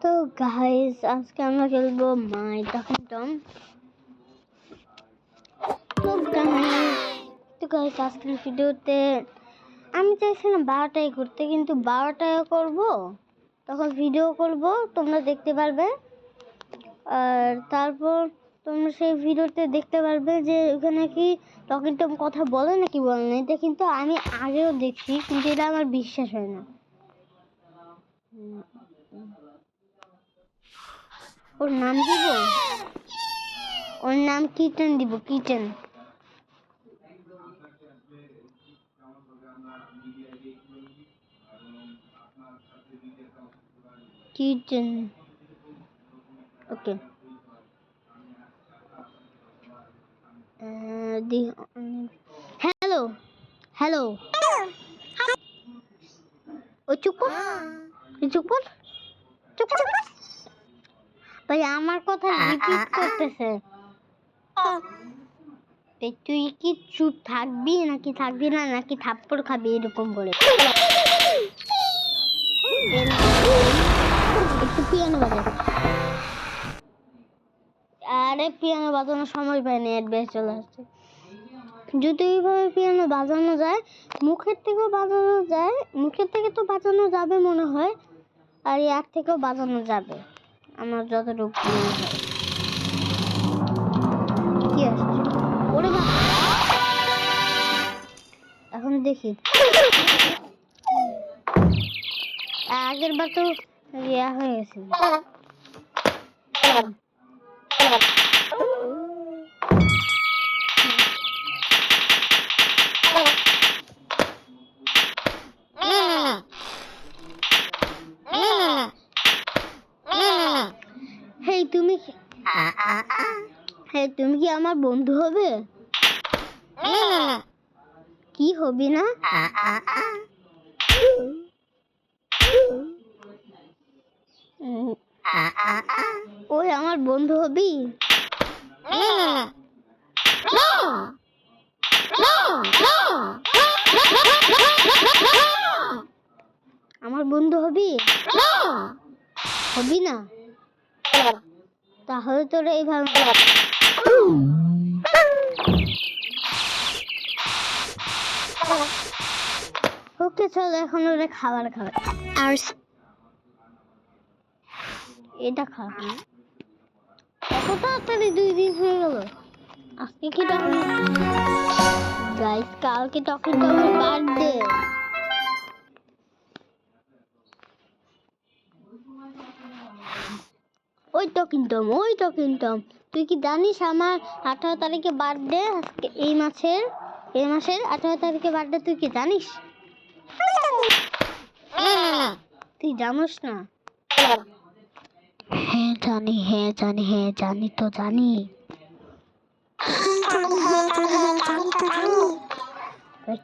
তো গাইস আজকে আমরা খেলবো মাই টকিং টম। তো গাইস আজকের ভিডিওতে আমি চাইছিলাম 12টায় করতে, কিন্তু 12টায় করব, তখন ভিডিও করব, তোমরা দেখতে পারবে। আর তারপর তোমরা সেই ভিডিওতে দেখতে পারবে যে ওখানে কি টকিং টম কথা বলে নাকি বলে না। এটা কিন্তু আমি আগেও দেখছি, কিন্তু এটা আমার বিশ্বাস হয় না। ওর নাম দিব, ওর নাম কিটেন দিব, কিটেন। কিটেন, ওকে। হ্যালো হ্যালো, ও চুপ কর, চুপ কর, চুপ কর ভাই, আমার কথা রিপিট করতেছে। তুই কি চুপ থাকবি নাকি থাকবি না, নাকি থাপ্পড় খাবি এরকম করে? একটু পিয়ানো বাজে। আরে পিয়ানো বাজানোর সময় পাইনি, অ্যাডভাইস চলে আসছে। যদি এইভাবে পিয়ানো বাজানো যায়, মুখের থেকেও বাজানো যায়, মুখের থেকে তো বাজানো যাবে মনে হয়, আর এর থেকেও বাজানো যাবে আমার যতটুকু মনে হয়। কি আসছে? ওরে বাবা, এখন দেখি। আগের বার তো ইয়া হয়ে গেছে। তুমি কি আমার বন্ধু হবে? কি হবি না? ওই আমার বন্ধু হবি? আমার বন্ধু হবি? হবি না? তাহলে তোর এইভাবে ওকে চল, এখন ওরা খাবার খাবে। আর এটা খা। এত তাড়াতাড়ি 2 দিন হয়ে গেল। আজকে কি গাইস, কালকে টকিং টমের বার্থডে। ওই টকিং টম, তুই কি জানিস আমার 18 তারিখে বার্থডে? আজকে এই মাসের 18 তারিখে বার্থডে, তুই কি জানিস? তুই জানিস না? হ্যাঁ জানি তো জানি।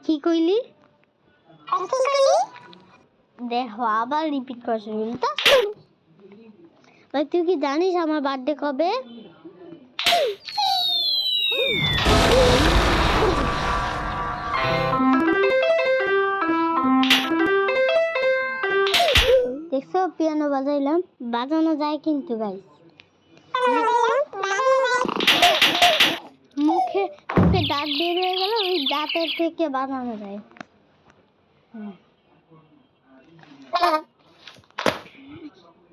কি কইলি? দেখো আবার রিপিট করছিস তো। ভাই তুই কি জানিস আমার বার্থডে কবে? দেখছো পিয়ানো বাজাইলাম, বাজানো যায় কিন্তু গাইস। মুখে দাঁত বের হয়ে গেল, ওই দাঁতের থেকে বাজানো যায়।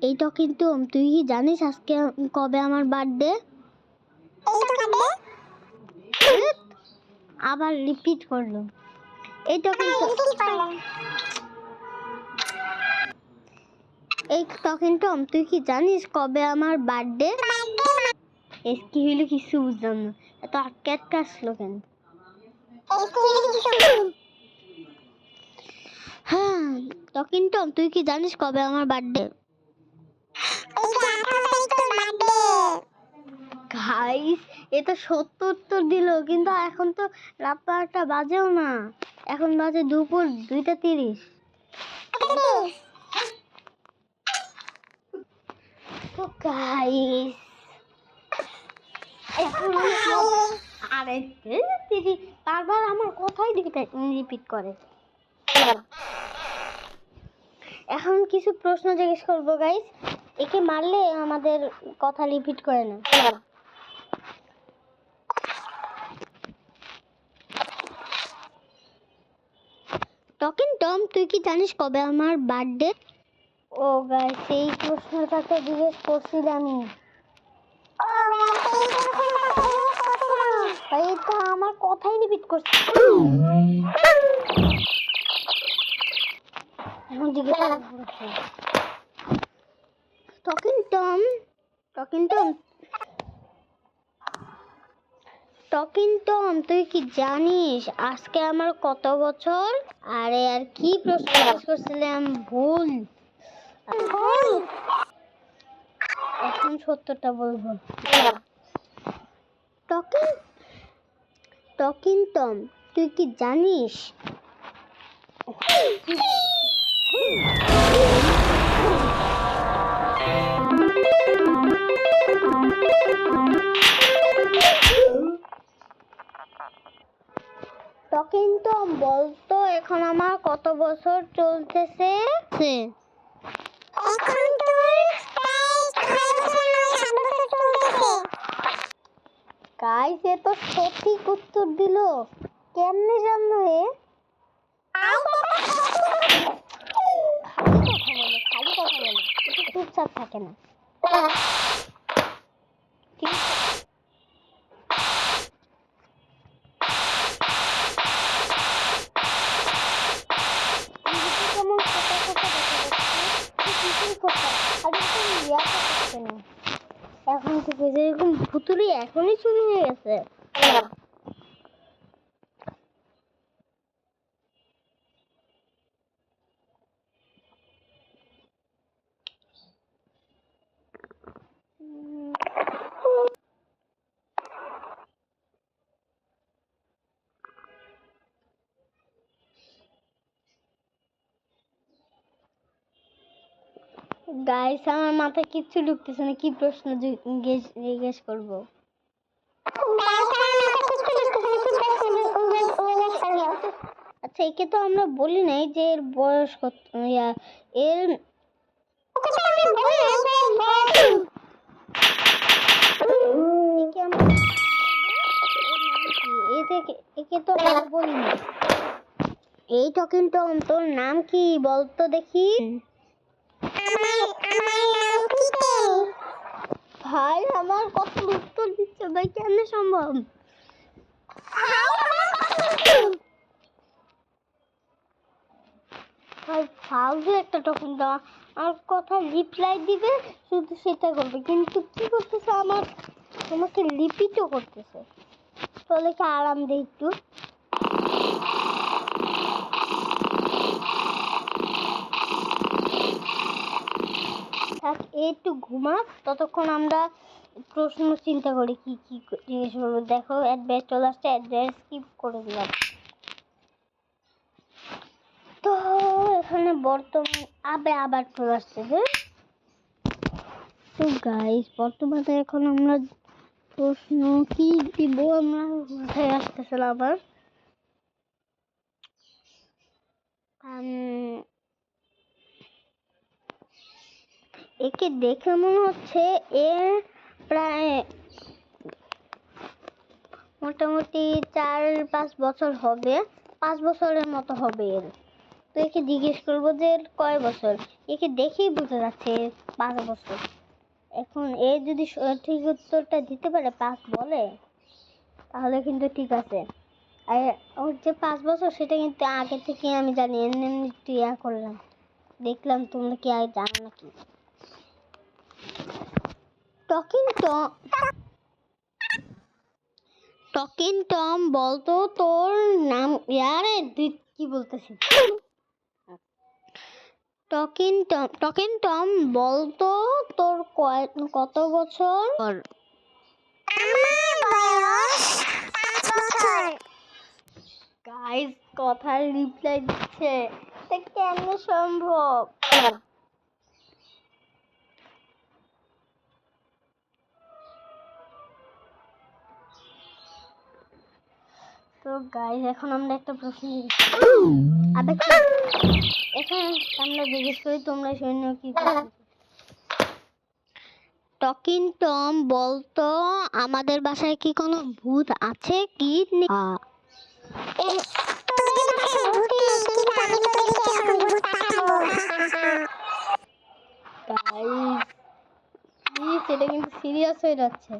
এইটা কিন্তু তুই কি জানিস আজকে কবে আমার বার্থডে? আবার রিপিট করলো। এইটা কিন্তু এই টকিং টম, তুই কি জানিস কবে আমার বার্থডে? কি হইলো কিছু বুঝলাম না, এত আটকে আসলো কেন? হ্যাঁ টকিং টম, তুই কি জানিস কবে আমার বার্থডে? গাইস এটা 70 দিল, কিন্তু এখন তো রাত 12টা বাজেও না, এখন বাজে দুপুর 2টা 30। তো গাইস এখন আরে দিদি বারবার আমার কথাই রিপিট করে। এখন কিছু প্রশ্ন জিজ্ঞেস করবো গাইস, একে মারলে আমাদের কথা রিপিট করে না। টকিং টম, তুই কি জানিস কবে আমার বার্থডে? ও গাইস, সেই প্রশ্নটা তো জিজ্ঞেস করছিলামই। ভাই এটা আমার কথাই রিপিট করছে। এখন জিজ্ঞেস করছে talking Tom, talking Tom, talking Tom, তুই কি জানিস আজকে আমার কত বছর? আরে আর কি প্রশ্ন করছিলাম, ভুল। এখন সত্যটা বলবো। টকিং টকিং টম, তুই কি জানিস টকিং টম বলতো এখন আমার কত বছর চলতেছে? এখন তোর গাইস এ তো সঠিক উত্তর দিল, কেমনে জানলো হে? খালি কথা বলে একটু চুপচাপ থাকে না। ঠিক কেমন ছোট ছোট দেখা যাচ্ছে, কিছুই করতে আর একটু ইয়া করতে না। এখন থেকে যেরকম ভুতুরি এখনই শুরু হয়ে গেছে। গাইস আমার মাথায় কিচ্ছু ঢুকতেছে না, কি প্রশ্ন জিজ্ঞেস করবো? আচ্ছা একে তো আমরা বলি নাই যে এর বয়স কত, এর একে তো আমরা বলিনি। এই টকিং টম, তোর নাম কি বলতো দেখি? ভাই আমার কত উত্তর দিচ্ছে ভাই, কেমনে সম্ভব? ভাই ফালতু একটা টকিং টম, আর কথা রিপ্লাই দিবে শুধু সেটা করবে, কিন্তু কি করতেছে আমার তোমাকে লিপিটও করতেছে। তাহলে কি আরাম দে একটু। একটু ঘুমা, ততক্ষণ আমরা প্রশ্ন চিন্তা করি কি কি জিজ্ঞেস করবো। দেখো অ্যাড্রেস চলে আসছে, অ্যাড্রেস স্কিপ করে দিলাম। তো এখানে বর্তমান আবার চলে আসছে যে। তো গাইস বর্তমানে এখন আমরা প্রশ্ন কি দিব আমরা মাথায় আসতেছিল আবার। একে দেখে মনে হচ্ছে এর প্রায় মোটামুটি 4-5 বছর হবে, 5 বছরের মতো হবে এর। তো একে জিজ্ঞেস করবো যে কয় বছর, একে দেখেই বোঝা যাচ্ছে 5 বছর। এখন এ যদি সঠিক উত্তরটা দিতে পারে 5 বলে, তাহলে কিন্তু ঠিক আছে। আর ওর যে 5 বছর সেটা কিন্তু আগে থেকে আমি জানি, এমনি এমনি ইয়া করলাম, দেখলাম তোমরা কি আর জানো নাকি। টকিং টম, টকিং টম বলতো তোর নাম, ইয়ারে তুই কি বলতেছিস? টকিং টম বলতো তোর কত বছর? আমার বয়স 5 বছর। গাইস কথার রিপ্লাই দিচ্ছে, এটা কেমনে সম্ভব? তো গাইস এখন আমরা একটা প্রশ্ন এখন আমরা জিজ্ঞেস করি তোমরা সৈন্য কি টকিং টম বলতো আমাদের বাসায় কি কোনো ভূত আছে কি সেটা কিন্তু সিরিয়াস হয়ে যাচ্ছে।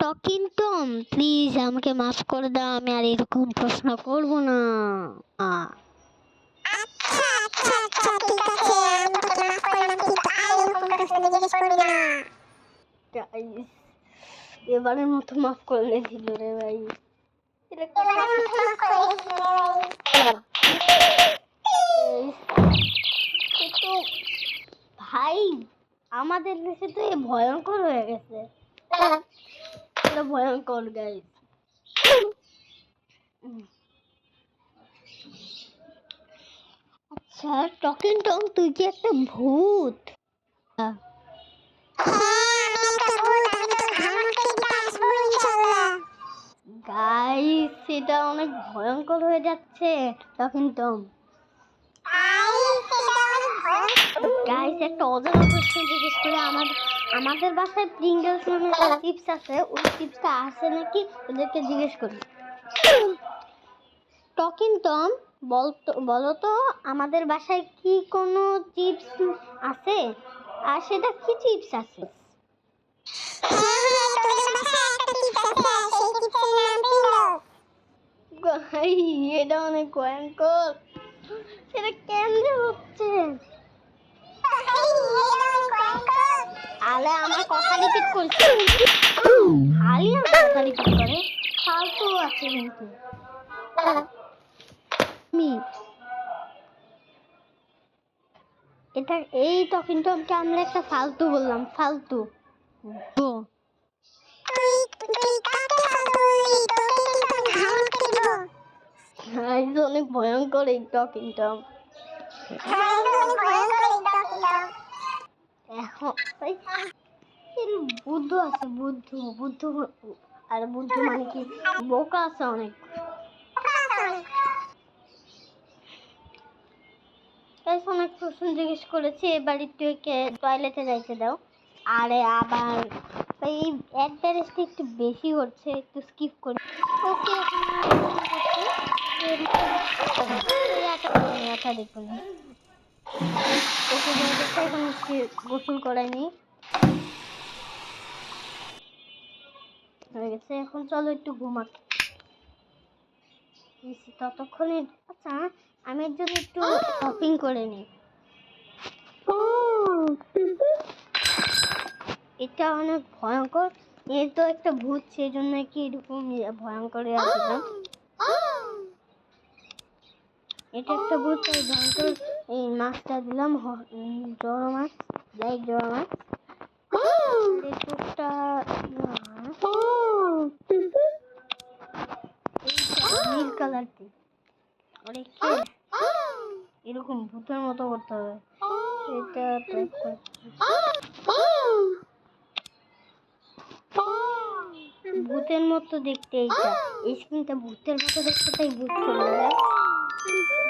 টকিং টম প্লিজ আমাকে মাফ করে দাও, আমি আর এরকম প্রশ্ন করব না। এবারের মতো মাফ করলে ছিল রে ভাই। ভাই আমাদের দেশে তো ভয়ঙ্কর হয়ে গেছে, ভয়ঙ্কর গাইস। আচ্ছা টকিং টম তুই কি একটা ভূত? গাইস সেটা অনেক ভয়ঙ্কর হয়ে যাচ্ছে টকিং টম। গাইস একটা অজানা প্রশ্ন জিজ্ঞেস করে আমাদের বাসায় প্রিঙ্গলস নামে একটা চিপস আছে, ওই চিপসটা আছে নাকি ওদেরকে জিজ্ঞেস করি। টকিং টম বলতো আমাদের বাসায় কি কোনো চিপস আছে, আর সেটা কি চিপস আছে? এটা অনেক ভয়ঙ্কর, সেটা কেমনে হচ্ছে? আলে আমার কথা রিপিট করছে, খালি আমার কথা রিপিট করে, ফালতু আছে কিন্তু। এটা এই টকিং টমকে আমরা একটা ফালতু বললাম, ফালতু। অনেক ভয়ঙ্কর এই টকিং টম। এখন বুদ্ধ আছে, বুদ্ধ বুদ্ধ আর বুদ্ধ মানে কি বোকা আছে অনেক। অনেক প্রশ্ন জিজ্ঞেস করেছি, এবার একটু টয়লেটে যাইতে দাও। আরে আবার এই অ্যাড্রেসটা একটু বেশি হচ্ছে, একটু স্কিপ করি। ওকে দেখুন গোসল করায়নি হয়ে গেছে, এখন চলো একটু ঘুমাক ততক্ষণে। আচ্ছা আমি এর জন্য একটু শপিং করে নিই। এটা অনেক ভয়ঙ্কর, এর তো একটা ভূত, সেই জন্য কি এরকম ভয়ঙ্কর আসলাম। এটা একটা ভূত, ভয়ঙ্কর। এই মাছটা দিলাম, জড়ো মাছ, লাইক জড়ো মাছ। নীল কালারটি এরকম ভূতের মতো করতে হবে। এটা ভূতের মতো দেখতে, এইটা এই স্ক্রিনটা ভূতের মতো দেখতে, তাই ভূত চলে যায়।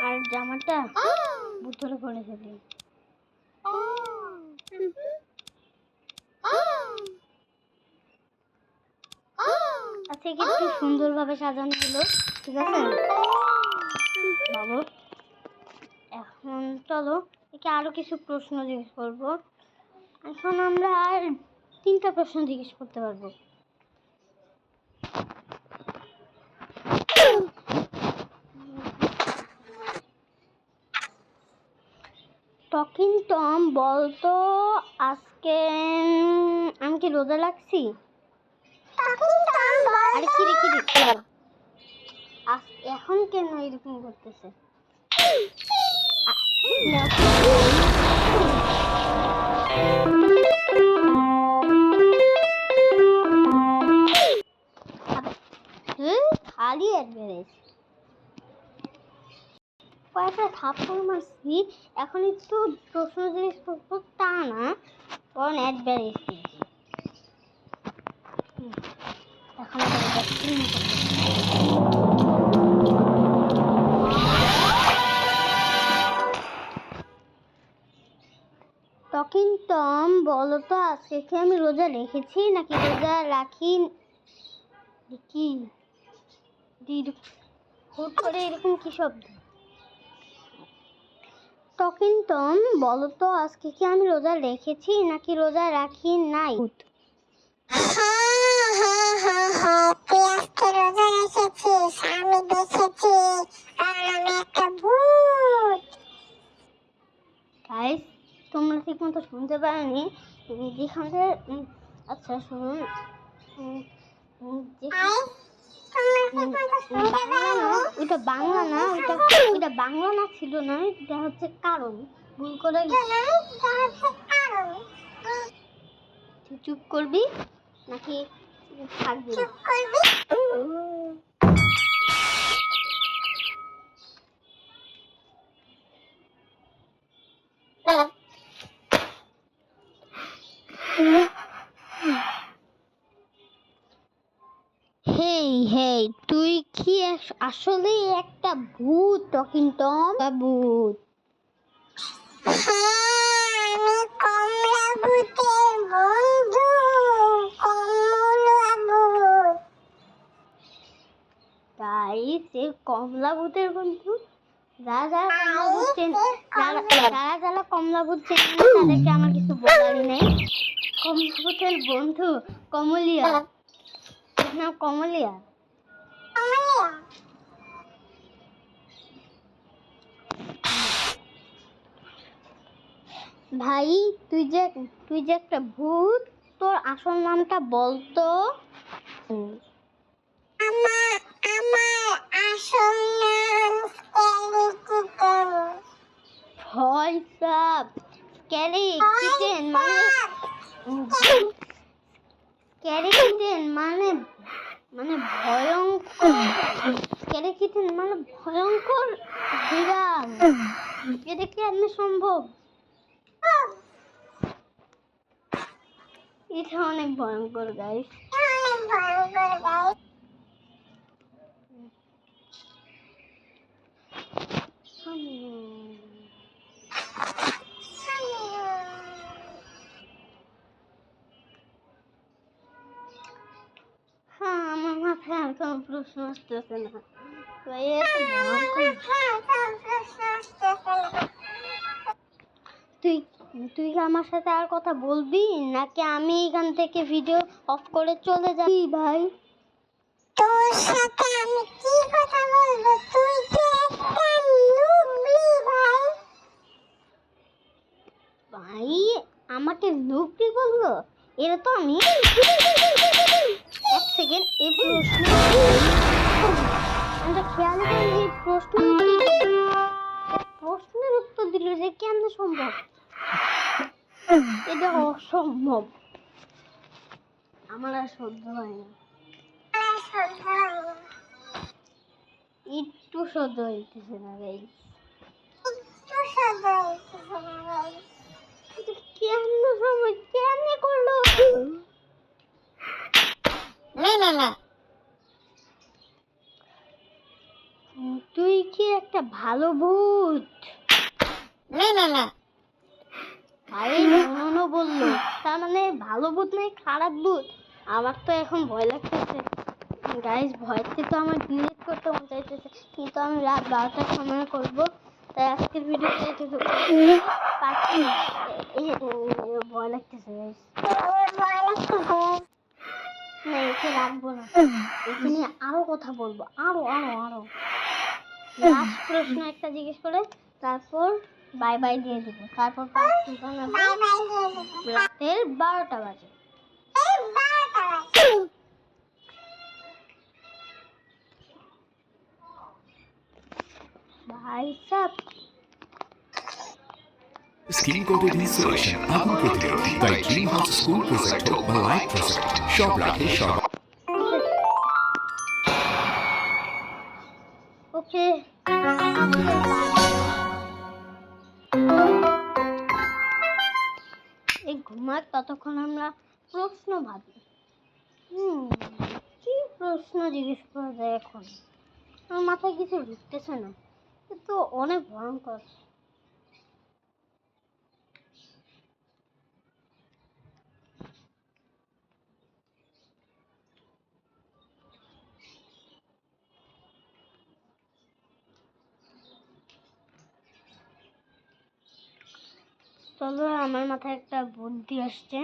আর জামাটা ভূতের করে ফেলি। আচ্ছা একটু সুন্দরভাবে সাজানো হলো, ঠিক আছে বাবু। এখন চলো একে আরো কিছু প্রশ্ন জিজ্ঞেস করবো। এখন আমরা আর 3টা প্রশ্ন জিজ্ঞেস করতে পারবো। টকিং টম বলতো আজকে আমি কি রোজা রাখছি? আরে কি এখন কেন এরকম করতেছে? খালি অ্যাডভারেজ কয়েকটা থাপ্পড় মারছি, এখন একটু প্রশ্ন জিনিস করবো তা না, কারণ অ্যাডভারেজ এখন টকিং টম, বলো তো আজকে কি আমি রোজা রেখেছি নাকি রোজা রাখি? কি হুট করে এরকম কি শব্দ? টকিং টম, বলো তো আজকে কি আমি রোজা রেখেছি নাকি রোজা রাখি নাই? তুই আজকে রোজা রেখেছিস, আমি দেখেছি, কারণ আমি একটা ভূত। গাইস, তোমরা ঠিক মতো শুনতে পারোনি যেখানে আচ্ছা শুনুন, ওইটা বাংলা না, ওইটা বাংলা না ছিল না, এটা হচ্ছে কারণ। ভুল করে তুই চুপ করবি নাকি থাকবি? হেই হেই, তুই কি আসলেই একটা ভূত টকিং টম? ভূত? আমি কমলা ভূতের বন্ধু, কমলা ভূত। তাই সে কমলা ভূতের বন্ধু? যারা যারা কমলা ভূত চেনে না তাদেরকে আমার কিছু বলার নেই। কমলা ভূতের বন্ধু কমলিয়া, নাম কমলিয়া। ভাই, তুই যে একটা ভূত, তোর আসল নামটা বলতো। আমার আসল নাম স্কেলিটন। ভয় সাপ, স্ক্যারি কিটেন মানে স্ক্যারি কিটেন মানে ভয়ঙ্কর, স্ক্যারি কিটেন মানে ভয়ঙ্কর বিড়াল। এটা কি এমনি সম্ভব? এটা অনেক ভয়ঙ্কর গাইস। হ্যাঁ, আমার মাথায় আর কোনো প্রশ্ন আসতেছে না। তুই তুই আমার সাথে আর কথা বলবি নাকি আমি এখান থেকে ভিডিও অফ করে চলে যাবি? ভাই, তোর সাথে আমি কি কথা বলবো? তুই তো একটা নুবলি ভাই। ভাই আমাকে নুবড়ি বললো? এটা তো আমি এক সেকেন্ড, এই প্রশ্ন আমরা খেয়াল করি, এই প্রশ্নের উত্তর দিল যে কেমন সম্ভব? এটা অসম্ভব, আমার আর সহ্য হয় না, একটু সহ্য হইতেছে না ভাই। কেমন সময় কেমনে করলো? তুই কি একটা ভালো ভূত? ভাই মননও বললো, তার মানে ভালো ভূত নাই খারাপ ভূত? আমার তো এখন ভয় লাগতেছে গাইস। ভয়তে তো আমার ডিলিট করতে মন চাইতেছে, কিন্তু আমি রাত 12টার সময় করবো। তাই আজকের ভিডিওটা এতটুকু। ভয় লাগতেছে গাইস, না একে রাখবো না, একে নিয়ে আরো কথা বলবো, আরো আরো আরো। লাস্ট প্রশ্ন একটা জিজ্ঞেস করে তারপর বাই বাই দিয়ে দিব, তারপর রাতের 12টা বাজে। ভাই সাব, স্কিন কোটেড ইনসুলেশন আগুন প্রতিরোধী, তাই গ্রিন হাউস স্কুল প্রজেক্ট হোক বা লাইট প্রজেক্ট, সব রাখে সব। ওকে, এই ঘুমাক ততক্ষণ আমরা প্রশ্ন ভাবি। কি প্রশ্ন জিজ্ঞেস করা যায় এখন? আমার মাথায় কিছু ঢুকতেছে না, কিন্তু অনেক ভয়ঙ্কর। চলো, আমার মাথায় একটা বুদ্ধি আসছে।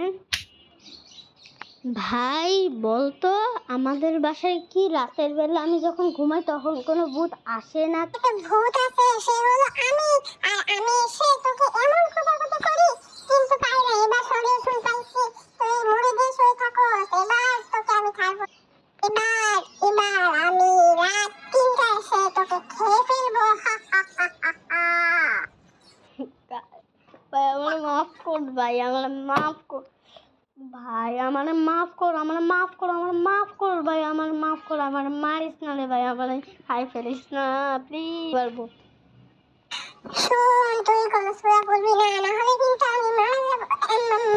ভাই বলতো, আমাদের বাসায় কি রাতের বেলা আমি যখন ঘুমাই তখন কোনো ভূত আসে না? একটা ভূত আছে, সে হলো আমি। আর আমি এসে তোকে এমন খোঁজাখুঁজি করি, কিন্তু পাই না। এবার সলিউশন পাইছি, তুই মরে দিয়ে শুয়ে থাকোস। এবার তোকে আমি ছাড়বো। এবার আমি রাত 3টায় এসে তোকে খেয়ে ফেলবো। হা হা হা হা হা। ভাই আমার মাফ কর, ভাই আমার মাফ কর, ভাই আমার মাফ কর, আমার মাফ কর, আমার মাফ কর, ভাই আমার মাফ কর, আমার মারিস না রে ভাই, আমার খাই ফেলিস না প্লিজ। পারবো শোন, তুই কোনো সূরা পড়বি না, না হলে কিন্তু আমি মারা যাবো।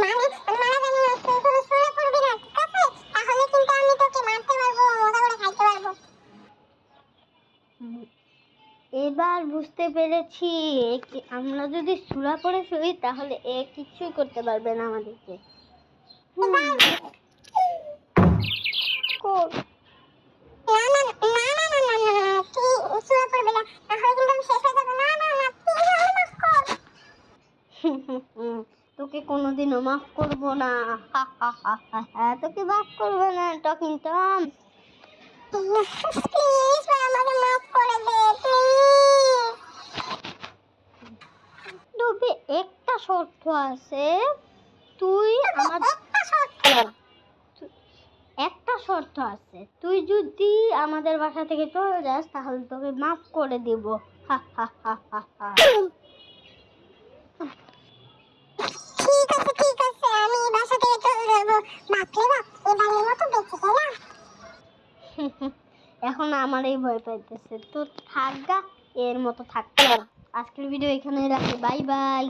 মারা যাবো না, তুই কোনো সূরা পড়বি না, ঠিক আছে? তাহলে কিন্তু আমি তোকে মারতে পারবো, মজা করে খাইতে পারবো। এবার বুঝতে পেরেছি, আমরা যদি সূরা পড়ে ফেলি তাহলে এ কিছুই করতে পারবে না আমাদেরকে। কর। না না না না না না না না, তুই সূরা পড়বি না, তাহলে কিন্তু আমি শেষ হয়ে যাবো। না না না, তুই আমাকে মাফ কর। তোকে কোনোদিনও মাফ করবো না। হা হা হা হা হা, তোকে মাফ করবো না টকিং টম। প্লিজ ভাই, আমাকে মাফ করে দে প্লিজ। তবে একটা শর্ত আছে, তুই আমার একটা শর্ত আছে, তুই যদি আমাদের বাসা থেকে চলে যাস তাহলে তোকে মাফ করে দিব। হা হা হা হা হা। ঠিক আছে, আমি এই বাসা থেকে চলে যাবো। বাপরে বাপ, এবারের মতো বেঁচে গেলাম। এখন আমারই ভয় পাইতেছে, তো থাক গা, এর মতো থাকতে। আজকের ভিডিও এখানে রাখি, বাই বাই।